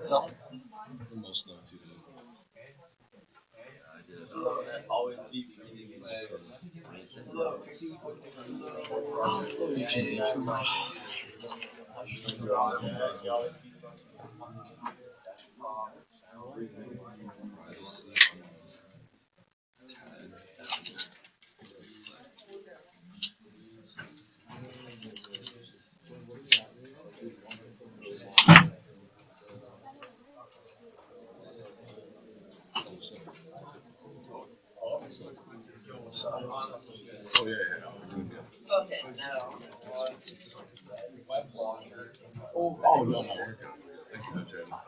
So, the most love to teaching me too much. Oh yeah, yeah. Oh no, no. Thank you, Jen.